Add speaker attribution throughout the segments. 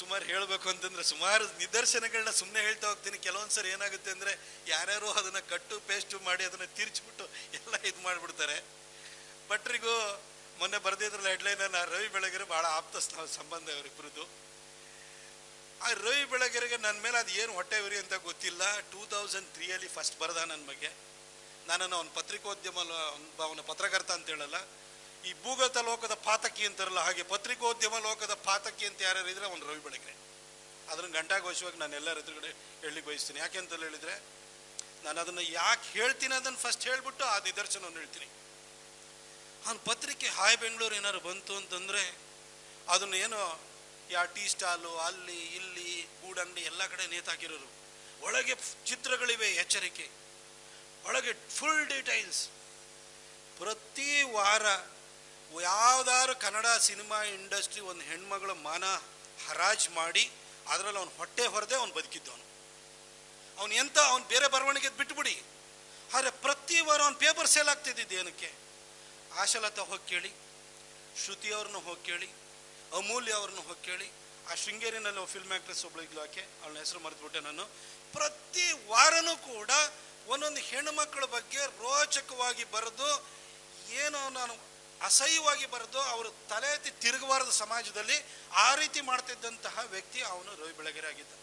Speaker 1: ಸುಮಾರು ಹೇಳಬೇಕು ಅಂತಂದ್ರೆ ಸುಮಾರು ನಿದರ್ಶನಗಳನ್ನ ಸುಮ್ಮನೆ ಹೇಳ್ತಾ ಹೋಗ್ತೀನಿ. ಕೆಲವೊಂದ್ಸರಿ ಏನಾಗುತ್ತೆ ಅಂದರೆ ಯಾರ್ಯಾರೋ ಅದನ್ನು ಕಟ್ಟು ಪೇಸ್ಟು ಮಾಡಿ ಅದನ್ನು ತಿರ್ಚಿಬಿಟ್ಟು ಎಲ್ಲ ಇದು ಮಾಡಿಬಿಡ್ತಾರೆ. ಭಟ್ರಿಗೂ ಮೊನ್ನೆ ಬರೆದಿದ್ರಲ್ಲ ಹೆಡ್ಲೈನನ್ನು, ರವಿ ಬೆಳಗೆರೆ ಭಾಳ ಆಪ್ತ ಸಂಬಂಧ ಅವರಿಬ್ಬರದ್ದು. ಆ ರವಿ ಬೆಳಗೆರೆಗೆ ನನ್ನ ಮೇಲೆ ಅದು ಏನು ಹೊಟ್ಟೆ ಉರಿ ಅಂತ ಗೊತ್ತಿಲ್ಲ. 2003 ಫಸ್ಟ್ ಬರೆದ ನನ್ನ ಬಗ್ಗೆ. ನನ್ನನ್ನು ಅವನ ಪತ್ರಿಕೋದ್ಯಮ, ಅವನ ಪತ್ರಕರ್ತ ಅಂತ ಹೇಳಲ್ಲ, ಈ ಭೂಗತ ಲೋಕದ ಪಾತಕಿ ಅಂತಾರಲ್ಲ ಹಾಗೆ ಪತ್ರಿಕೋದ್ಯಮ ಲೋಕದ ಪಾತಕಿ ಅಂತ ಯಾರ್ಯಾರು ಇದ್ರೆ ಅವ್ನು ರವಿ ಬೆಳಗೆರೆ. ಅದನ್ನು ಗಂಟಾಘೋಷವಾಗಿ ನಾನು ಎಲ್ಲರ ಎದುರುಗಡೆ ಹೇಳಿ ಬಯಸ್ತೀನಿ. ಯಾಕೆ ಅಂತ ಹೇಳಿದರೆ, ನಾನು ಅದನ್ನು ಯಾಕೆ ಹೇಳ್ತೀನಿ ಅದನ್ನು ಫಸ್ಟ್ ಹೇಳ್ಬಿಟ್ಟು ಆ ನಿದರ್ಶನವನ್ನು ಹೇಳ್ತೀನಿ. ಅವ್ನ ಪತ್ರಿಕೆ ಹಾಯ್ ಬೆಂಗಳೂರು ಏನಾದ್ರು ಬಂತು ಅಂತಂದರೆ ಅದನ್ನು ಏನೋ ಟೀ ಸ್ಟಾಲು ಅಲ್ಲಿ ಇಲ್ಲಿ ಗೂಡಂಗಡಿ ಎಲ್ಲ ಕಡೆ ನೇತಾಕಿರೋರು. ಒಳಗೆ ಚಿತ್ರಗಳಿವೆ, ಎಚ್ಚರಿಕೆ, ಒಳಗೆ ಫುಲ್ ಡೀಟೈಲ್ಸ್. ಪ್ರತಿ ವಾರ ಯಾವುದಾದ್ರು ಕನ್ನಡ ಸಿನಿಮಾ ಇಂಡಸ್ಟ್ರಿ ಒಂದು ಹೆಣ್ಮಗಳ ಮಾನ ಹರಾಜು ಮಾಡಿ ಅದರಲ್ಲಿ ಅವ್ನು ಹೊಟ್ಟೆ ಹೊರದೆ ಅವ್ನು ಬದುಕಿದ್ದವನು. ಅವ್ನು ಬೇರೆ ಬರವಣಿಗೆ ಬಿಟ್ಬಿಡಿ, ಆದರೆ ಪ್ರತಿ ವಾರ ಅವ್ನು ಪೇಪರ್ ಸೇಲ್ ಆಗ್ತಿದ್ದಿದ್ದು ಏನಕ್ಕೆ? ಆಶಾಲತಾ ಹೋಗಿ ಕೇಳಿ, ಶ್ರುತಿ ಅವ್ರನ್ನ ಹೋಗಿ ಕೇಳಿ, ಅಮೂಲ್ಯ ಅವ್ರನ್ನ ಹೋಗಿ ಕೇಳಿ. ಆ ಶೃಂಗೇರಿನಲ್ಲಿ ಫಿಲ್ಮ್ ಆ್ಯಕ್ಟ್ರೆಸ್ ಒಬ್ಳಿದ್ಲು, ಆಕೆ ಅವಳ ಹೆಸರು ಮರೆತುಬಿಟ್ಟೆ ನಾನು. ಪ್ರತಿ ವಾರನೂ ಕೂಡ ಒಂದೊಂದು ಹೆಣ್ಣುಮಕ್ಕಳ ಬಗ್ಗೆ ರೋಚಕವಾಗಿ ಬರೆದು, ಏನೋ ನಾನು ಅಸಹ್ಯವಾಗಿ ಬರೆದು ಅವರು ತಲೆ ಎತ್ತಿ ತಿರುಗಬಾರದು ಸಮಾಜದಲ್ಲಿ, ಆ ರೀತಿ ಮಾಡ್ತಿದ್ದಂತಹ ವ್ಯಕ್ತಿ ಅವನು ರವಿ ಬೆಳಗೆರೆ ಆಗಿದ್ದ.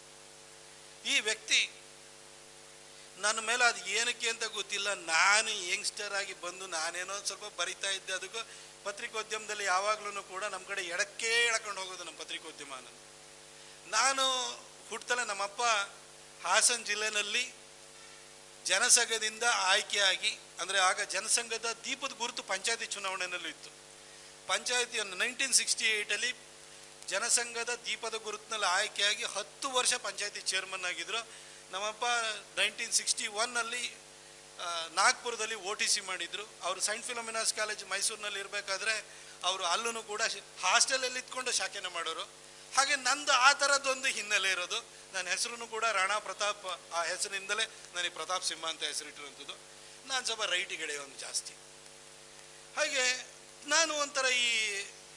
Speaker 1: ಈ ವ್ಯಕ್ತಿ ನನ್ನ ಮೇಲೆ ಅದು ಏನಕ್ಕೆ ಅಂತ ಗೊತ್ತಿಲ್ಲ, ನಾನು ಯಂಗ್ಸ್ಟರ್ ಆಗಿ ಬಂದು ನಾನೇನೋ ಸ್ವಲ್ಪ ಬರಿತಾ ಇದ್ದೆ. ಅದಕ್ಕೂ ಪತ್ರಿಕೋದ್ಯಮದಲ್ಲಿ ಯಾವಾಗಲೂ ಕೂಡ ನಮ್ಮ ಕಡೆ ಎಡಕ್ಕೆ ಎಳ್ಕೊಂಡು ಹೋಗೋದು ನಮ್ಮ ಪತ್ರಿಕೋದ್ಯಮ. ನಾನು ಹುಟ್ಟತಲೇ ನಮ್ಮಪ್ಪ ಹಾಸನ ಜಿಲ್ಲೆನಲ್ಲಿ ಜನಸಂಘದಿಂದ ಆಯ್ಕೆಯಾಗಿ, ಅಂದರೆ ಆಗ ಜನಸಂಘದ ದೀಪದ ಗುರುತು ಪಂಚಾಯತಿ ಚುನಾವಣೆಯಲ್ಲೂ ಇತ್ತು. ಪಂಚಾಯತಿ 1968 ಜನಸಂಘದ ದೀಪದ ಗುರುತಿನಲ್ಲಿ ಆಯ್ಕೆಯಾಗಿ 10 ವರ್ಷ ಪಂಚಾಯತಿ ಚೇರ್ಮನ್ ಆಗಿದ್ರು. ನಮ್ಮಪ್ಪ 1961 ನಾಗ್ಪುರದಲ್ಲಿ OTC ಮಾಡಿದ್ರು. ಅವರು ಸೈಂಟ್ ಫಿಲೋಮಿನಾಸ್ ಕಾಲೇಜ್ ಮೈಸೂರಿನಲ್ಲಿ ಇರಬೇಕಾದ್ರೆ ಅವರು ಅಲ್ಲೂ ಕೂಡ ಹಾಸ್ಟೆಲಲ್ಲಿ ಇದ್ಕೊಂಡು ಶಾಖೆನ ಮಾಡೋರು. ಹಾಗೆ ನಂದು ಆ ಥರದ್ದೊಂದು ಹಿನ್ನೆಲೆ ಇರೋದು. ನನ್ನ ಹೆಸರು ಕೂಡ ರಾಣಾ ಪ್ರತಾಪ್, ಆ ಹೆಸರಿನಿಂದಲೇ ನನಗೆ ಪ್ರತಾಪ್ ಸಿಂಹ ಅಂತ ಹೆಸರಿಟ್ಟಿರುವಂಥದ್ದು. ನಾನು ಸ್ವಲ್ಪ ರೈಟಿ ಗೆಳೆಯ ಒಂದು ಜಾಸ್ತಿ. ಹಾಗೆ ನಾನು ಒಂಥರ ಈ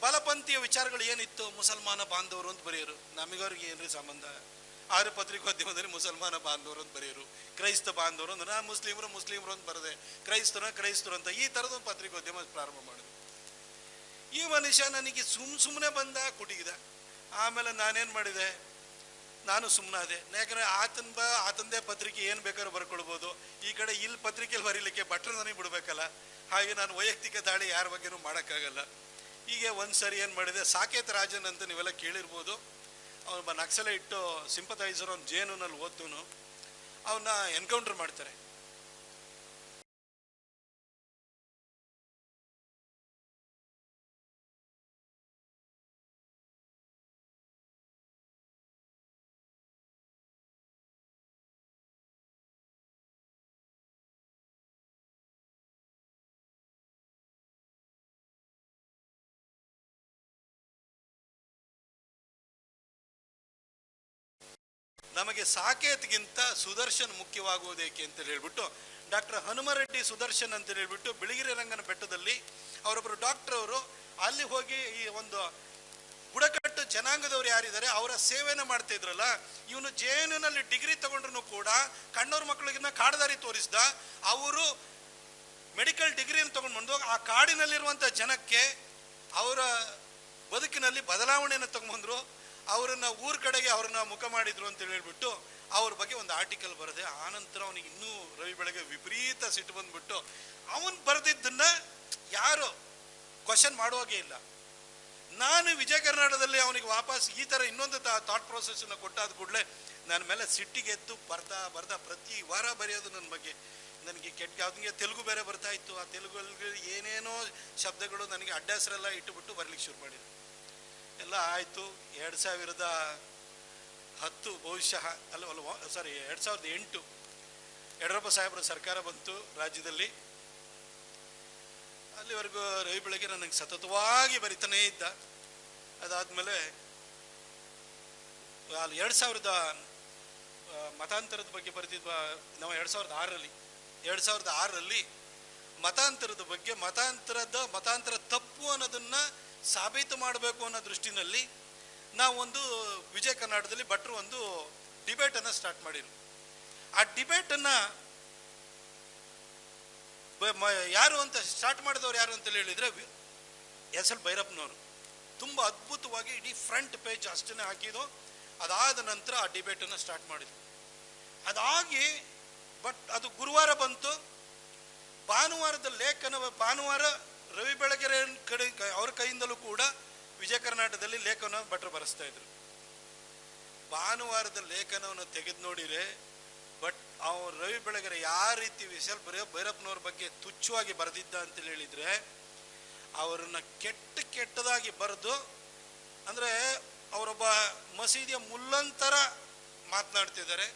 Speaker 1: ಬಲಪಂಥೀಯ ವಿಚಾರಗಳು ಏನಿತ್ತು, ಮುಸಲ್ಮಾನ ಬಾಂಧವರು ಅಂತ ಬರೆಯೋರು. ನಮಗವ್ರಿಗೆ ಏನ್ರಿ ಸಂಬಂಧ? ಆದ್ರೆ ಪತ್ರಿಕೋದ್ಯಮದಲ್ಲಿ ಮುಸಲ್ಮಾನ ಬಾಂಧವರು ಅಂತ ಬರೆಯೋರು, ಕ್ರೈಸ್ತ ಬಾಂಧವರು ಅಂದ್ರೆ ನಾನು ಮುಸ್ಲಿಮರು ಅಂತ ಬರದೆ ಕ್ರೈಸ್ತರು ಅಂತ ಈ ಥರದೊಂದು ಪತ್ರಿಕೋದ್ಯಮ ಪ್ರಾರಂಭ ಮಾಡಿದೆ. ಈ ಮನುಷ್ಯ ನನಗೆ ಸುಮ್ಮನೆ ಬಂದ ಕುಟಿಗಿದ. ಆಮೇಲೆ ನಾನೇನು ಮಾಡಿದೆ, ನಾನು ಸುಮ್ಮನಾದೆ. ಯಾಕಂದರೆ ಆತಂದೇ ಪತ್ರಿಕೆ ಏನು ಬೇಕಾದ್ರೂ ಬರ್ಕೊಳ್ಬೋದು. ಈ ಕಡೆ ಇಲ್ಲಿ ಪತ್ರಿಕೆಯಲ್ಲಿ ಬರೀಲಿಕ್ಕೆ ಭಟ್ರು ನನಗೆ ಬಿಡಬೇಕಲ್ಲ. ಹಾಗೆ ನಾನು ವೈಯಕ್ತಿಕ ದಾಳಿ ಯಾರ ಬಗ್ಗೆನೂ ಮಾಡೋಕ್ಕಾಗಲ್ಲ. ಹೀಗೆ ಒಂದು ಸರಿ ಏನು ಮಾಡಿದೆ, ಸಾಕೇತ್ ರಾಜನ್ ಅಂತ ನೀವೆಲ್ಲ ಕೇಳಿರ್ಬೋದು, ಅವನೊಬ್ಬ ನಕ್ಸಲೈಟ್ ಸಿಂಪಥೈಸರ್, ಅವ್ನು ಜೇನುನಲ್ಲಿ ಓದ್ದವನು. ಅವನ್ನ ಎನ್ಕೌಂಟರ್ ಮಾಡ್ತಾರೆ. ನಮಗೆ ಸಾಕೇತ್ಗಿಂತ ಸುದರ್ಶನ್ ಮುಖ್ಯವಾಗುವುದೇಕೆ ಅಂತ ಹೇಳ್ಬಿಟ್ಟು ಡಾಕ್ಟರ್ ಹನುಮರೆಡ್ಡಿ ಸುದರ್ಶನ್ ಅಂತ ಹೇಳ್ಬಿಟ್ಟು ಬಿಳಿಗಿರಿ ರಂಗನ ಬೆಟ್ಟದಲ್ಲಿ ಅವರೊಬ್ಬರು ಡಾಕ್ಟರ್ ಅವರು ಅಲ್ಲಿ ಹೋಗಿ ಈ ಒಂದು ಬುಡಕಟ್ಟು ಜನಾಂಗದವ್ರು ಯಾರಿದ್ದಾರೆ ಅವರ ಸೇವೆನ ಮಾಡ್ತಾ ಇದ್ರಲ್ಲ. ಇವನು ಜೆಎನ್ಯುನಲ್ಲಿ ಡಿಗ್ರಿ ತಗೊಂಡ್ರು ಕೂಡ ಕಣ್ಣವ್ರ ಮಕ್ಕಳಿಗಿನ್ನ ಕಾಡದಾರಿ ತೋರಿಸ್ದ. ಅವರು ಮೆಡಿಕಲ್ ಡಿಗ್ರಿಯನ್ನು ತಗೊಂಡು ಬಂದು ಆ ಕಾಡಿನಲ್ಲಿರುವಂಥ ಜನಕ್ಕೆ ಅವರ ಬದುಕಿನಲ್ಲಿ ಬದಲಾವಣೆಯನ್ನು ತಗೊಂಡ್ಬಂದ್ರು. ಅವರನ್ನ ಊರ ಕಡೆಗೆ ಅವ್ರನ್ನ ಮುಖ ಮಾಡಿದ್ರು ಅಂತ ಹೇಳ್ಬಿಟ್ಟು ಅವ್ರ ಬಗ್ಗೆ ಒಂದು ಆರ್ಟಿಕಲ್ ಬರೆದೆ. ಆನಂತರ ಅವನಿಗೆ ಇನ್ನೂ ರವಿ ಬೆಳಗ್ಗೆ ವಿಪರೀತ ಸಿಟ್ಟು ಬಂದ್ಬಿಟ್ಟು ಅವನು ಬರೆದಿದ್ದನ್ನ ಯಾರು ಕ್ವಶನ್ ಮಾಡುವಾಗೇ ಇಲ್ಲ. ನಾನು ವಿಜಯ ಕರ್ನಾಟಕದಲ್ಲಿ ಅವನಿಗೆ ವಾಪಸ್ ಈ ಥರ ಇನ್ನೊಂದು ಥಾಟ್ ಪ್ರೊಸೆಸ್ನ ಕೊಟ್ಟಾದ ಕೂಡಲೇ ನನ್ನ ಮೇಲೆ ಸಿಟ್ಟಿಗೆದ್ದು ಬರ್ದ ಪ್ರತಿ ವಾರ ಬರೆಯೋದು ನನ್ನ ಬಗ್ಗೆ. ನನಗೆ ಕೆಟ್ಟ ಅವನಿಗೆ ತೆಲುಗು ಬೇರೆ ಬರ್ತಾ ಇತ್ತು. ಆ ತೆಲುಗಲ್ಲಿ ಏನೇನೋ ಶಬ್ದಗಳು ನನಗೆ ಅಡ್ಡ ಹೆಸರೆಲ್ಲ ಇಟ್ಟುಬಿಟ್ಟು ಬರಲಿಕ್ಕೆ ಶುರು ಮಾಡಿದ್ರು. ಎಲ್ಲ ಆಯಿತು. 2010 ಬಹುಶಃ 2008 ಯಡಿಯೂರಪ್ಪ ಸಾಹೇಬರ ಸರ್ಕಾರ ಬಂತು ರಾಜ್ಯದಲ್ಲಿ. ಅಲ್ಲಿವರೆಗೂ ರವಿ ಬೆಳಗ್ಗೆ ನನಗೆ ಸತತವಾಗಿ ಬರಿತಾನೇ ಇದ್ದ. ಅದಾದಮೇಲೆ 2000 ಮತಾಂತರದ ಬಗ್ಗೆ ಬರೆದಿದ್ವ ನಾವು 2006ರಲ್ಲಿ ಮತಾಂತರದ ಬಗ್ಗೆ ಮತಾಂತರ ತಪ್ಪು ಅನ್ನೋದನ್ನ ಸಾಬೀತು ಮಾಡಬೇಕು ಅನ್ನೋ ದೃಷ್ಟಿನಲ್ಲಿ ನಾವು ಒಂದು ವಿಜಯ ಕರ್ನಾಟಕದಲ್ಲಿ ಭಟ್ರು ಒಂದು ಡಿಬೇಟನ್ನು ಸ್ಟಾರ್ಟ್ ಮಾಡಿರು. ಆ ಡಿಬೇಟನ್ನು ಯಾರು ಅಂತ ಸ್ಟಾರ್ಟ್ ಮಾಡಿದವ್ರು ಯಾರು ಅಂತ ಹೇಳಿದರೆ ಎಸ್ ಎಲ್ ಭೈರಪ್ಪನವರು. ತುಂಬ ಅದ್ಭುತವಾಗಿ ಇಡೀ ಫ್ರಂಟ್ ಪೇಜ್ ಅಷ್ಟೇ ಹಾಕಿದ್ದು. ಅದಾದ ನಂತರ ಆ ಡಿಬೇಟನ್ನು ಸ್ಟಾರ್ಟ್ ಮಾಡಿದ್ರು. ಅದಾಗಿ ಅದು ಗುರುವಾರ ಬಂತು. ಭಾನುವಾರದ ಭಾನುವಾರ ರವಿ ಬೆಳಗೆರೆ ಕಡೆ ಅವ್ರ ಕೈಯಿಂದಲೂ ಕೂಡ ವಿಜಯ ಕರ್ನಾಟಕದಲ್ಲಿ ಲೇಖನ ಭಟ್ರು ಬರೆಸ್ತಾ ಇದ್ರು. ಭಾನುವಾರದ ಲೇಖನವನ್ನು ತೆಗೆದು ನೋಡಿರೆ ಅವ್ರು ರವಿ ಬೆಳಗೆರೆ ಯಾವ ರೀತಿ ವಿಶಾಲ್ ಭೈರಪ್ಪನವ್ರ ಬಗ್ಗೆ ತುಚ್ಛವಾಗಿ ಬರೆದಿದ್ದ ಅಂತೇಳಿ ಹೇಳಿದ್ರೆ, ಅವರನ್ನ ಕೆಟ್ಟದಾಗಿ ಬರೆದು, ಅಂದರೆ ಅವರೊಬ್ಬ ಮಸೀದಿಯ ಮುಲ್ಲಂತರ ಮಾತನಾಡ್ತಿದ್ದಾರೆ,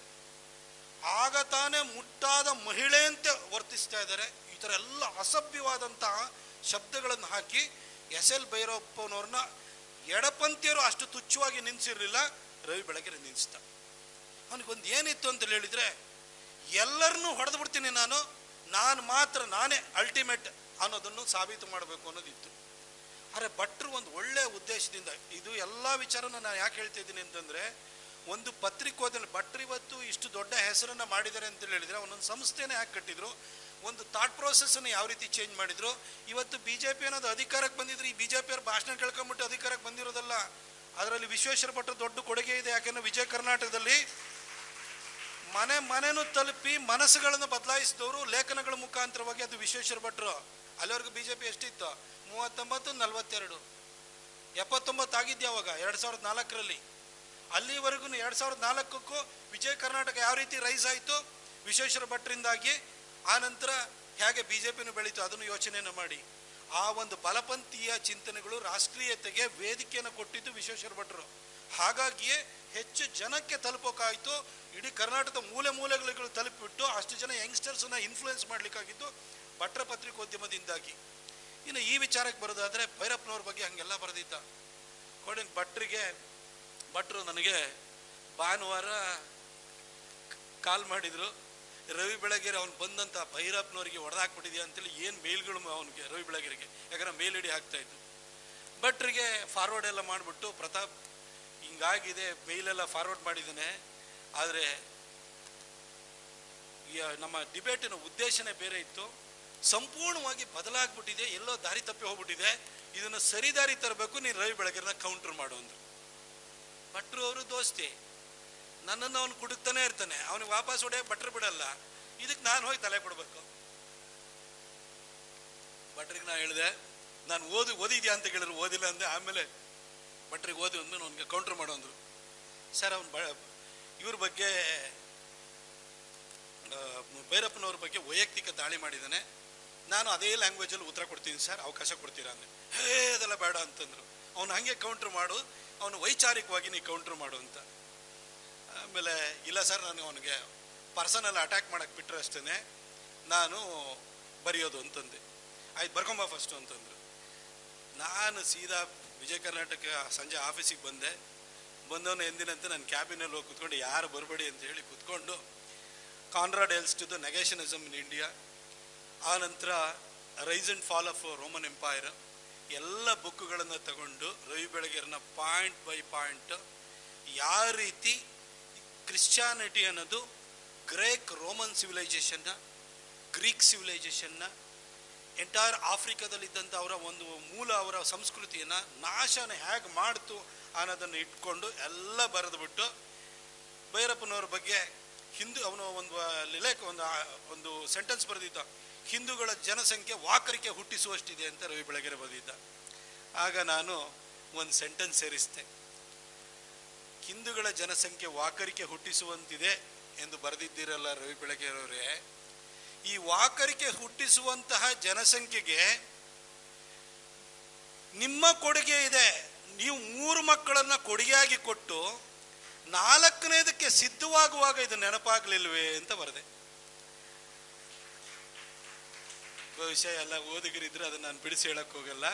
Speaker 1: ಆಗ ತಾನೇ ಮುಟ್ಟಾದ ಮಹಿಳೆಯಂತೆ ವರ್ತಿಸ್ತಾ ಇದ್ದಾರೆ. ಈ ಥರ ಎಲ್ಲ ಅಸಭ್ಯವಾದಂತಹ ಶಬ್ದಗಳನ್ನು ಹಾಕಿ ಎಸ್ ಎಲ್ ಭೈರಪ್ಪನವ್ರನ್ನ ಎಡಪಂಥೀಯರು ಅಷ್ಟು ತುಚ್ಛವಾಗಿ ನಿಲ್ಲಿಸಿರ್ಲಿಲ್ಲ, ರವಿ ಬೆಳಗೆರೆ ನಿಲ್ಲಿಸ್ತ. ಅವನಿಗೊಂದು ಏನಿತ್ತು ಅಂತ ಹೇಳಿದ್ರೆ, ಎಲ್ಲರನ್ನೂ ಹೊಡೆದು ಬಿಡ್ತೀನಿ ನಾನು ಮಾತ್ರ ನಾನೇ ಅಲ್ಟಿಮೇಟ್ ಅನ್ನೋದನ್ನು ಸಾಬೀತು ಮಾಡಬೇಕು ಅನ್ನೋದಿತ್ತು. ಆದರೆ ಭಟ್ರು ಒಂದು ಒಳ್ಳೆಯ ಉದ್ದೇಶದಿಂದ ಇದು ಎಲ್ಲ ವಿಚಾರನ ನಾನು ಯಾಕೆ ಹೇಳ್ತಾ ಇದ್ದೀನಿ ಅಂತಂದರೆ, ಒಂದು ಪತ್ರಿಕೋದ್ಯಮ ಭಟ್ರು ಇವತ್ತು ಇಷ್ಟು ದೊಡ್ಡ ಹೆಸರನ್ನು ಮಾಡಿದ್ದಾರೆ ಅಂತ ಹೇಳಿದರೆ, ಒಂದೊಂದು ಸಂಸ್ಥೆನೇ ಯಾಕೆ ಕಟ್ಟಿದ್ರು, ಒಂದು ಥಾಟ್ ಪ್ರೋಸೆಸ್ಸನ್ನು ಯಾವ ರೀತಿ ಚೇಂಜ್ ಮಾಡಿದ್ರು. ಇವತ್ತು BJP ಅನ್ನೋದು ಅಧಿಕಾರಕ್ಕೆ ಬಂದಿದ್ರು, ಈ BJPಯವ್ರ ಭಾಷಣ ಕೇಳ್ಕೊಂಬಿಟ್ಟು ಅಧಿಕಾರಕ್ಕೆ ಬಂದಿರೋದಲ್ಲ. ಅದರಲ್ಲಿ ವಿಶ್ವೇಶ್ವರ ಭಟ್ರು ದೊಡ್ಡ ಕೊಡುಗೆ ಇದೆ. ಯಾಕೆಂದರೆ ವಿಜಯ ಕರ್ನಾಟಕದಲ್ಲಿ ಮನೆನೂ ತಲುಪಿ ಮನಸ್ಸುಗಳನ್ನು ಬದಲಾಯಿಸಿದವರು ಲೇಖನಗಳ ಮುಖಾಂತರವಾಗಿ ಅದು ವಿಶ್ವೇಶ್ವರ ಭಟ್ರು. ಅಲ್ಲಿವರೆಗೂ BJP ಎಷ್ಟಿತ್ತು? 39, 42, 79 ಆಗಿದ್ದೆ ಅವಾಗ 2004ರಲ್ಲಿ. ಅಲ್ಲಿವರೆಗೂ 2004ಕ್ಕೂ ವಿಜಯ ಕರ್ನಾಟಕ ಯಾವ ರೀತಿ ರೈಸ್ ಆಯಿತು ವಿಶ್ವೇಶ್ವರ ಭಟ್ರಿಂದಾಗಿ. ಆ ನಂತರ ಹೇಗೆ BJPನೂ ಬೆಳೀತು ಅದನ್ನು ಯೋಚನೆಯನ್ನು ಮಾಡಿ, ಆ ಒಂದು ಬಲಪಂಥೀಯ ಚಿಂತನೆಗಳು ರಾಷ್ಟ್ರೀಯತೆಗೆ ವೇದಿಕೆಯನ್ನು ಕೊಟ್ಟಿದ್ದು ವಿಶ್ವೇಶ್ವರ ಭಟ್ರು. ಹಾಗಾಗಿಯೇ ಹೆಚ್ಚು ಜನಕ್ಕೆ ತಲುಪೋಕ್ಕಾಯಿತು. ಇಡೀ ಕರ್ನಾಟಕದ ಮೂಲೆಗಳು ತಲುಪಿಬಿಟ್ಟು ಅಷ್ಟು ಜನ ಯಂಗ್ಸ್ಟರ್ಸನ್ನ ಇನ್ಫ್ಲೂಯೆನ್ಸ್ ಮಾಡಲಿಕ್ಕಾಗಿದ್ದು ಭಟ್ರ ಪತ್ರಿಕೋದ್ಯಮದಿಂದಾಗಿ. ಇನ್ನು ಈ ವಿಚಾರಕ್ಕೆ ಬರೋದಾದರೆ, ಭೈರಪ್ಪನವ್ರ ಬಗ್ಗೆ ಹಂಗೆಲ್ಲ ಬರೆದಿದ್ದ. ಭಟ್ರು ನನಗೆ ಭಾನುವಾರ ಕಾಲ್ ಮಾಡಿದರು. ರವಿ ಬೆಳಗೆರೆ ಅವ್ನು ಬಂದಂಥ ಭೈರಪ್ಪನವ್ರಿಗೆ ಹೊಡೆದಾಕ್ಬಿಟ್ಟಿದ್ಯಾ ಅಂತೇಳಿ ಏನು ಮೇಲ್ಗಳು ಅವನಿಗೆ ರವಿ ಬೆಳಗೆರೆಗೆ, ಯಾಕಂದ್ರೆ ಮೇಲ್ ಐಡಿ ಆಗ್ತಾಯಿತ್ತು. ಭಟ್ರಿಗೆ ಫಾರ್ವರ್ಡ್ ಎಲ್ಲ ಮಾಡಿಬಿಟ್ಟು, ಪ್ರತಾಪ್ ಹಿಂಗಾಗಿದೆ ಮೇಲೆಲ್ಲ ಫಾರ್ವರ್ಡ್ ಮಾಡಿದ್ದಾನೆ, ಆದರೆ ನಮ್ಮ ಡಿಬೇಟಿನ ಉದ್ದೇಶನೇ ಬೇರೆ ಇತ್ತು, ಸಂಪೂರ್ಣವಾಗಿ ಬದಲಾಗ್ಬಿಟ್ಟಿದೆ, ಎಲ್ಲೋ ದಾರಿ ತಪ್ಪಿ ಹೋಗ್ಬಿಟ್ಟಿದೆ, ಇದನ್ನು ಸರಿ ದಾರಿ ತರಬೇಕು, ನೀನು ರವಿ ಬೆಳಗೆರೆನ ಕೌಂಟರ್ ಮಾಡು ಅಂದರು. ಭಟ್ರು ಅವರು ದೋಸ್ತಿ, ನನ್ನನ್ನು ಅವನು ಕುಡುಕ್ತಾನೆ ಇರ್ತಾನೆ, ಅವನಿಗೆ ವಾಪಸ್ ಹೊಡೆಯಕ್ಕೆ ಭಟ್ರು ಬಿಡಲ್ಲ, ಇದಕ್ಕೆ ನಾನು ಹೋಗಿ ತಲೆ ಕೊಡಬೇಕು. ಭಟ್ರಿಗೆ ನಾ ಹೇಳಿದೆ, ನಾನು ಓದಿದ್ಯಾ ಅಂತ ಕೇಳಿದ್ರು, ಓದಿಲ್ಲ ಅಂದೆ. ಆಮೇಲೆ ಭಟ್ರಿಗೆ ಓದಿ ಅಂದ್ಮೇಲೆ ಅವನಿಗೆ ಕೌಂಟರ್ ಮಾಡೋ ಅಂದರು. ಸರ್ ಇವ್ರ ಬಗ್ಗೆ ಭೈರಪ್ಪನವ್ರ ಬಗ್ಗೆ ವೈಯಕ್ತಿಕ ದಾಳಿ ಮಾಡಿದ್ದಾನೆ, ನಾನು ಅದೇ ಲ್ಯಾಂಗ್ವೇಜಲ್ಲಿ ಉತ್ತರ ಕೊಡ್ತೀನಿ ಸರ್, ಅವಕಾಶ ಕೊಡ್ತೀರಾ ಅಂದೆ. ಅದೆಲ್ಲ ಬೇಡ ಅಂತಂದರು. ಅವನು ಹಾಗೆ ಕೌಂಟ್ರ್ ಮಾಡು, ಅವನು ವೈಚಾರಿಕವಾಗಿ ನೀ ಕೌಂಟ್ರ್ ಮಾಡು ಅಂತ. ಆಮೇಲೆ ಇಲ್ಲ ಸರ್, ನಾನು ಅವನಿಗೆ ಪರ್ಸನಲ್ ಅಟ್ಯಾಕ್ ಮಾಡಕ್ಕೆ ಬಿಟ್ಟರೆ ಅಷ್ಟೇ ನಾನು ಬರೆಯೋದು ಅಂತಂದೆ. ಆಯ್ತು ಬರ್ಕೊಂಬ ಫಸ್ಟು ಅಂತಂದರು. ನಾನು ಸೀದಾ ವಿಜಯ ಕರ್ನಾಟಕ ಸಂಜೆ ಆಫೀಸಿಗೆ ಬಂದವನು ಎಂದಿನಂತೆ ನನ್ನ ಕ್ಯಾಬಿನಲ್ಲಿ ಹೋಗಿ ಕೂತ್ಕೊಂಡು ಯಾರು ಬರಬೇಡಿ ಅಂತ ಹೇಳಿ ಕೂತ್ಕೊಂಡು ಕಾನ್ರಾಡ್ ಎಲ್ಸ್ಟಿದ್ದು ನೆಗೇಷನಿಸಮ್ ಇನ್ ಇಂಡಿಯಾ, ಆ ನಂತರ rise and fall of Roman empire ಎಲ್ಲ ಬುಕ್ಗಳನ್ನು ತಗೊಂಡು ರವಿ ಬೆಳಗೆರೆನ ಪಾಯಿಂಟ್ ಬೈ ಪಾಯಿಂಟ್ ಯಾವ ರೀತಿ ಕ್ರಿಶ್ಚಿಯಾನಿಟಿ ಅನ್ನೋದು ಗ್ರೇಕ್ ರೋಮನ್ ಸಿವಿಲೈಜೇಷನ್ನ, ಗ್ರೀಕ್ ಸಿವಿಲೈಜೇಷನ್ನ, ಎಂಟೈರ್ ಆಫ್ರಿಕಾದಲ್ಲಿದ್ದಂಥ ಅವರ ಸಂಸ್ಕೃತಿಯನ್ನು ನಾಶನ ಹೇಗೆ ಮಾಡ್ತು ಅನ್ನೋದನ್ನು ಇಟ್ಕೊಂಡು ಎಲ್ಲ ಬರೆದುಬಿಟ್ಟು ಭೈರಪ್ಪನವ್ರ ಬಗ್ಗೆ ಅವನು ಒಂದು ಸೆಂಟೆನ್ಸ್ ಬರೆದಿದ್ದ, ಹಿಂದೂಗಳ ಜನಸಂಖ್ಯೆ ವಾಕರಿಕೆ ಹುಟ್ಟಿಸುವಷ್ಟಿದೆ ಅಂತ ರವಿ ಬೆಳಗೆರೆ ಬರೆದಿದ್ದ. ಆಗ ನಾನು ಒಂದು ಸೆಂಟೆನ್ಸ್ ಸೇರಿಸಿದೆ, ಹಿಂದೂಗಳ ಜನಸಂಖ್ಯೆ ವಾಕರಿಕೆ ಹುಟ್ಟಿಸುವಂತಿದೆ ಎಂದು ಬರೆದಿದ್ದೀರಲ್ಲ ರವಿ ಬೆಳಗೆರೆಯವರೇ, ಈ ವಾಕರಿಕೆ ಹುಟ್ಟಿಸುವಂತಹ ಜನಸಂಖ್ಯೆಗೆ ನಿಮ್ಮ ಕೊಡುಗೆ ಇದೆ. ನೀವು 3 ಮಕ್ಕಳನ್ನ ಕೊಡುಗೆಯಾಗಿ ಕೊಟ್ಟು 4ನೇದಕ್ಕೆ ಸಿದ್ಧವಾಗುವಾಗ ಇದು ನೆನಪಾಗ್ಲಿಲ್ವೇ ಅಂತ ಬರೆದೆ. ಬಹುಶಃ ಎಲ್ಲ ಓದುಗರಿದ್ರೆ ಅದನ್ನು ನಾನು ಬಿಡಿಸಿ ಹೇಳಕ್ ಹೋಗಲ್ಲ.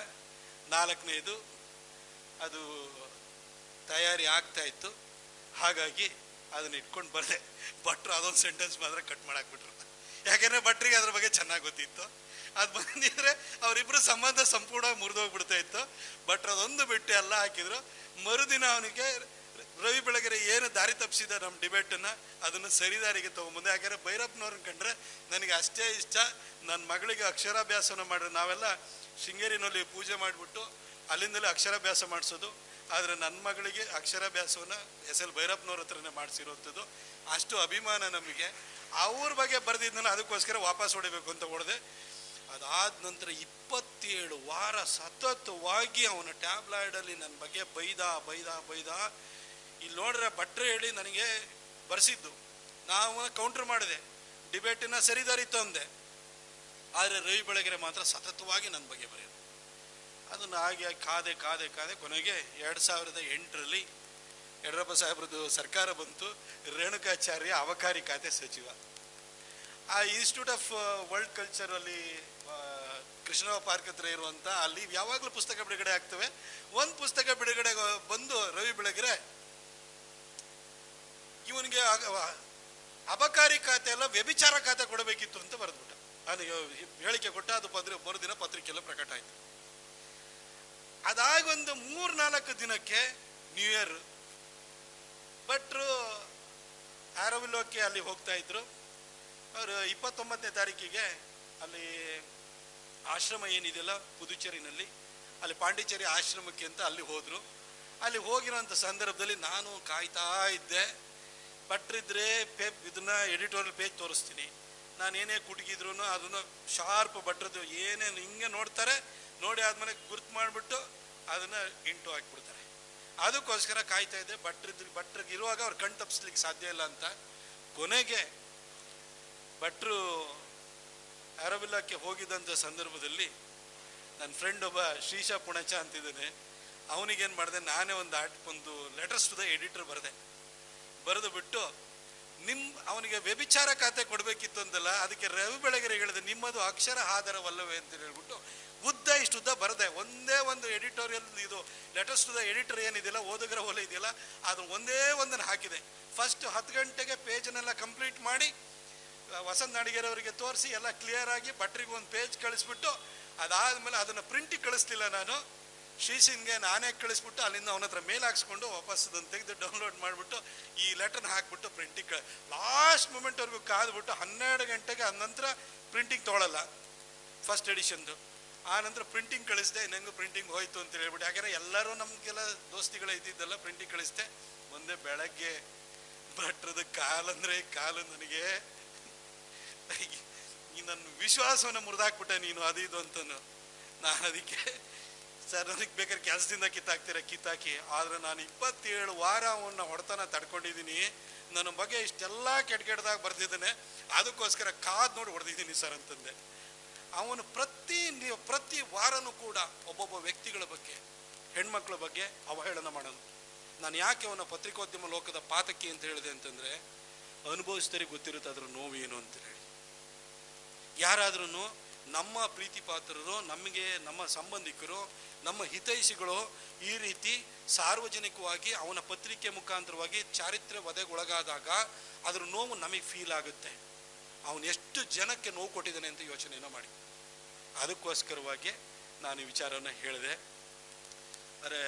Speaker 1: 4ನೇದು ಅದು ತಯಾರಿ ಆಗ್ತಾ ಇತ್ತು, ಹಾಗಾಗಿ ಅದನ್ನ ಇಟ್ಕೊಂಡು ಬರದೆ. ಭಟ್ರು ಅದೊಂದು ಸೆಂಟೆನ್ಸ್ ಮಾತ್ರ ಕಟ್ ಮಾಡಾಕ್ಬಿಟ್ರು, ಯಾಕೆಂದ್ರೆ ಭಟ್ರಿಗೆ ಅದ್ರ ಬಗ್ಗೆ ಚೆನ್ನಾಗಿ ಗೊತ್ತಿತ್ತು. ಅದು ಬಂದಿದ್ರೆ ಅವರಿಬ್ರು ಸಂಬಂಧ ಸಂಪೂರ್ಣ ಮುರಿದೋಗ್ಬಿಡ್ತಾ ಇತ್ತು. ಬಟ್ ಅದೊಂದು ಬಿಟ್ಟು ಎಲ್ಲ ಹಾಕಿದ್ರು. ಮರುದಿನ ಅವನಿಗೆ ರವಿ ಬೆಳಗೆರೆ ಏನು ದಾರಿ ತಪ್ಪಿಸಿದ ನಮ್ಮ ಡಿಬೇಟನ್ನ ಅದನ್ನು ಸರಿದಾರಿಗೆ ತಗೊಂಬಂದೆ. ಯಾಕಂದರೆ ಭೈರಪ್ಪನವ್ರನ್ನ ಕಂಡ್ರೆ ನನಗೆ ಅಷ್ಟೇ ಇಷ್ಟ. ನನ್ನ ಮಗಳಿಗೆ ಅಕ್ಷರಾಭ್ಯಾಸನ ಮಾಡಿದ್ರೆ ನಾವೆಲ್ಲ ಶೃಂಗೇರಿನಲ್ಲಿ ಪೂಜೆ ಮಾಡಿಬಿಟ್ಟು ಅಲ್ಲಿಂದಲೇ ಅಕ್ಷರಾಭ್ಯಾಸ ಮಾಡಿಸೋದು. ಆದರೆ ನನ್ನ ಮಗಳಿಗೆ ಅಕ್ಷರಾಭ್ಯಾಸವನ್ನು SL ಭೈರಪ್ಪನವ್ರ ಹತ್ರನೇ ಮಾಡಿಸಿರೋಂಥದ್ದು. ಅಷ್ಟು ಅಭಿಮಾನ ನಮಗೆ. ಅವ್ರ ಬಗ್ಗೆ ಬರೆದಿದ್ದನ್ನು ಅದಕ್ಕೋಸ್ಕರ ವಾಪಸ್ ಹೊಡಿಬೇಕು ಅಂತ ಹೊಡೆದೆ. ಅದಾದ ನಂತರ 27 ವಾರ ಸತತವಾಗಿ ಅವನ ಟ್ಯಾಬ್ಲಾಯ್ಡಲ್ಲಿ ನನ್ನ ಬಗ್ಗೆ ಬೈದ. ಇಲ್ಲಿ ನೋಡ್ರೆ ಭಟ್ರು ಹೇಳಿ ನನಗೆ ಬರೆಸಿದ್ದು, ನಾವು ಕೌಂಟ್ರ್ ಮಾಡಿದೆ, ಡಿಬೇಟನ್ನ ಸರಿದಾರಿ ತಂದೆ. ಆದರೆ ರವಿ ಬೆಳಗೆರೆ ಮಾತ್ರ ಸತತವಾಗಿ ನನ್ನ ಬಗ್ಗೆ ಬರೆಯೋದು. ಅದನ್ನು ಹಾಗೆ ಕಾದೆ ಕೊನೆಗೆ 2008ರಲ್ಲಿ ಯಡಿಯೂರಪ್ಪ ಸಾಹೇಬ್ರದ್ದು ಸರ್ಕಾರ ಬಂತು. ರೇಣುಕಾಚಾರ್ಯ ಅಬಕಾರಿ ಖಾತೆ ಸಚಿವ. ಆ ಇನ್ಸ್ಟಿಟ್ಯೂಟ್ ಆಫ್ ವರ್ಲ್ಡ್ ಕಲ್ಚರಲ್ಲಿ ಕೃಷ್ಣರಾವ್ ಪಾರ್ಕ್ ಹತ್ರ ಇರುವಂಥ ಅಲ್ಲಿ ಯಾವಾಗಲೂ ಪುಸ್ತಕ ಬಿಡುಗಡೆ ಆಗ್ತವೆ. ಒಂದು ಪುಸ್ತಕ ಬಿಡುಗಡೆ ಬಂದು ರವಿ ಬೆಳಗೆರೆ ಇವನಿಗೆ ಅಬಕಾರಿ ಖಾತೆ ಎಲ್ಲ ವ್ಯಭಿಚಾರ ಖಾತೆ ಕೊಡಬೇಕಿತ್ತು ಅಂತ ಬರೆದ್ಬಿಟ್ಟ. ಅದು ಹೇಳಿಕೆ ಕೊಟ್ಟ. ಅದು ಮರುದಿನ ಪತ್ರಿಕೆಲ್ಲ ಪ್ರಕಟ ಆಯಿತು. ಅದಾಗೊಂದು 3-4 ದಿನಕ್ಕೆ ನ್ಯೂ ಇಯರ್ ಭಟ್ರು ಆರೋವಿಲೋಕ್ಕೆ ಅಲ್ಲಿ ಹೋಗ್ತಾ ಇದ್ರು. ಅವರು 29ನೇ ತಾರೀಕಿಗೆ ಅಲ್ಲಿ ಆಶ್ರಮ ಏನಿದೆಯಲ್ಲ ಪುದುಚೇರಿನಲ್ಲಿ, ಅಲ್ಲಿ ಪಾಂಡಿಚೇರಿ ಆಶ್ರಮಕ್ಕೆ ಅಂತ ಅಲ್ಲಿ ಹೋದರು. ಅಲ್ಲಿ ಹೋಗಿರೋಂಥ ಸಂದರ್ಭದಲ್ಲಿ ನಾನು ಕಾಯ್ತಾ ಇದ್ದೆ. ಭಟ್ರಿದ್ರೆ ಇದನ್ನ ಎಡಿಟೋರಿಯಲ್ ಪೇಜ್ ತೋರಿಸ್ತೀನಿ, ನಾನೇನೇ ಕುಟುಕಿದ್ರು ಅದನ್ನು ಶಾರ್ಪ್ ಭಟ್ರದ್ದು ಏನೇನು ಹಿಂಗೆ ನೋಡ್ತಾರೆ, ನೋಡಿ ಆದ್ಮೇಲೆ ಗುರ್ತು ಮಾಡಿಬಿಟ್ಟು ಅದನ್ನು ಇಂಟು ಹಾಕಿಬಿಡ್ತಾರೆ. ಅದಕ್ಕೋಸ್ಕರ ಕಾಯ್ತಾ ಇದ್ದೆ. ಭಟ್ರಿಗೆ ಇರುವಾಗ ಅವ್ರು ಕಣ್ ತಪ್ಪಿಸ್ಲಿಕ್ಕೆ ಸಾಧ್ಯ ಇಲ್ಲ ಅಂತ. ಕೊನೆಗೆ ಭಟ್ರು ಆರೋವಿಲ್ಲಕ್ಕೆ ಹೋಗಿದ್ದಂಥ ಸಂದರ್ಭದಲ್ಲಿ ನನ್ನ ಫ್ರೆಂಡ್ ಒಬ್ಬ ಶ್ರೀಶ ಪುಣಚ ಅಂತಿದ್ದಾನೆ. ಅವನಿಗೇನು ಮಾಡಿದೆ, ನಾನೇ ಒಂದು ಲೆಟರ್ಸ್ ಟು ದ ಎಡಿಟರ್ ಬರೆದು ಬಿಟ್ಟು ಅವನಿಗೆ ವ್ಯಭಿಚಾರ ಖಾತೆ ಕೊಡಬೇಕಿತ್ತು ಅಂತಲ್ಲ, ಅದಕ್ಕೆ ರವಿ ಬೆಳಗೆರೆ ಹೇಳಿದೆ ನಿಮ್ಮದು ಅಕ್ಷರ ಆಧಾರವಲ್ಲವೇ ಅಂತ ಹೇಳ್ಬಿಟ್ಟು ಇಷ್ಟುದ್ದ ಬರದೆ ಒಂದೇ ಒಂದು ಎಡಿಟೋರಿಯಲ್ ಇದು ಲೆಟರ್ಸ್ ಟು ದ ಎಡಿಟರ್ ಏನಿದೆಯಲ್ಲ, ಓದುಗರ ಒಲೆ ಇದೆಯಲ್ಲ, ಅದು ಒಂದೇ ಒಂದನ್ನು ಹಾಕಿದೆ. ಫಸ್ಟ್ 10 ಗಂಟೆಗೆ ಪೇಜನ್ನೆಲ್ಲ ಕಂಪ್ಲೀಟ್ ಮಾಡಿ ವಸಂತ ನಾಡಿಗೇರ್ ಅವರಿಗೆ ತೋರಿಸಿ ಎಲ್ಲ ಕ್ಲಿಯರ್ ಆಗಿ ಭಟ್ರಿಗೆ ಒಂದು ಪೇಜ್ ಕಳಿಸ್ಬಿಟ್ಟು, ಅದಾದಮೇಲೆ ಅದನ್ನು ಪ್ರಿಂಟಿಗೆ ಕಳಿಸ್ಲಿಲ್ಲ ನಾನು, ಶ್ರೀಸಿನ್ಗೆ ನಾನೇ ಕಳಿಸ್ಬಿಟ್ಟು ಅಲ್ಲಿಂದ ಅವನ ಹತ್ರ ಮೇಲ್ ಹಾಕ್ಸ್ಕೊಂಡು ವಾಪಸ್ ಅದನ್ನು ತೆಗೆದು ಡೌನ್ಲೋಡ್ ಮಾಡಿಬಿಟ್ಟು ಈ ಲೆಟರ್ನ ಹಾಕ್ಬಿಟ್ಟು ಪ್ರಿಂಟಿಗೆ ಲಾಸ್ಟ್ ಮೂಮೆಂಟ್ವರೆಗೂ ಕಾದ್ಬಿಟ್ಟು 12 ಗಂಟೆಗೆ ಅದ ನಂತರ ಪ್ರಿಂಟಿಂಗ್ ತೊಗೊಳ್ಳಲ್ಲ ಫಸ್ಟ್ ಎಡಿಷನ್ದು. ಆ ನಂತರ ಪ್ರಿಂಟಿಂಗ್ ಕಳಿಸ್ದೆ. ಇನ್ನಂಗೂ ಪ್ರಿಂಟಿಂಗ್ ಹೋಯ್ತು ಅಂತ ಹೇಳ್ಬಿಟ್ಟು, ಯಾಕಂದರೆ ಎಲ್ಲರೂ ನಮಗೆಲ್ಲ ದೋಸ್ತಿಗಳ ಇದ್ದಿದ್ದೆಲ್ಲ ಪ್ರಿಂಟಿಂಗ್ ಕಳಿಸ್ದೆ. ಮುಂದೆ ಬೆಳಗ್ಗೆ ಭಟ್ರದ ಕಾಲು ನನಗೆ ನನ್ನ ವಿಶ್ವಾಸವನ್ನು ಮುರಿದಾಕ್ಬಿಟ್ಟೆ ನೀನು ಅದು ಇದು ಅಂತನು. ನಾನು ಅದಕ್ಕೆ ಸರ್ ನನಗೆ ಬೇಕಾದ್ರೆ ಕೆಲಸದಿಂದ ಕಿತ್ತಾಕಿ, ಆದರೆ ನಾನು 27 ವಾರ ಅವನ್ನ ಹೊಡೆತನ ತಡ್ಕೊಂಡಿದ್ದೀನಿ. ನನ್ನ ಬಗ್ಗೆ ಇಷ್ಟೆಲ್ಲ ಕೆಟ್ಟದಾಗ ಬರ್ತಿದ್ದಾನೆ, ಅದಕ್ಕೋಸ್ಕರ ನೋಡಿ ಹೊಡೆದಿದ್ದೀನಿ ಸರ್ ಅಂತಂದೆ. ಅವನು ಪ್ರತಿ ವಾರನೂ ಕೂಡ ಒಬ್ಬೊಬ್ಬ ವ್ಯಕ್ತಿಗಳ ಬಗ್ಗೆ, ಹೆಣ್ಮಕ್ಳ ಬಗ್ಗೆ ಅವಹೇಳನ ಮಾಡೋದು. ನಾನು ಯಾಕೆ ಅವನ ಪತ್ರಿಕೋದ್ಯಮ ಲೋಕದ ಪಾತಕಿ ಅಂತ ಹೇಳಿದೆ ಅಂತಂದರೆ, ಅನುಭವಿಸಿದರೆ ಗೊತ್ತಿರುತ್ತೆ ಅದರ ನೋವೇನು ಅಂತ ಹೇಳಿ. ಯಾರಾದ್ರೂ ನಮ್ಮ ಪ್ರೀತಿ ಪಾತ್ರರು, ನಮಗೆ ನಮ್ಮ ಸಂಬಂಧಿಕರು, ನಮ್ಮ ಹಿತೈಷಿಗಳು ಈ ರೀತಿ ಸಾರ್ವಜನಿಕವಾಗಿ ಅವನ ಪತ್ರಿಕೆ ಮುಖಾಂತರವಾಗಿ ಚಾರಿತ್ರ್ಯ ವಧೆಗೊಳಗಾದಾಗ ಅದರ ನೋವು ನಮಗೆ ಫೀಲ್ ಆಗುತ್ತೆ. ಅವನು ಎಷ್ಟು ಜನಕ್ಕೆ ನೋವು ಕೊಟ್ಟಿದ್ದಾನೆ ಅಂತ ಯೋಚನೆಯನ್ನು ಮಾಡಿ. ಅದಕ್ಕೋಸ್ಕರವಾಗಿ ನಾನು ಈ ವಿಚಾರವನ್ನು ಹೇಳಿದೆ. ಅರೆ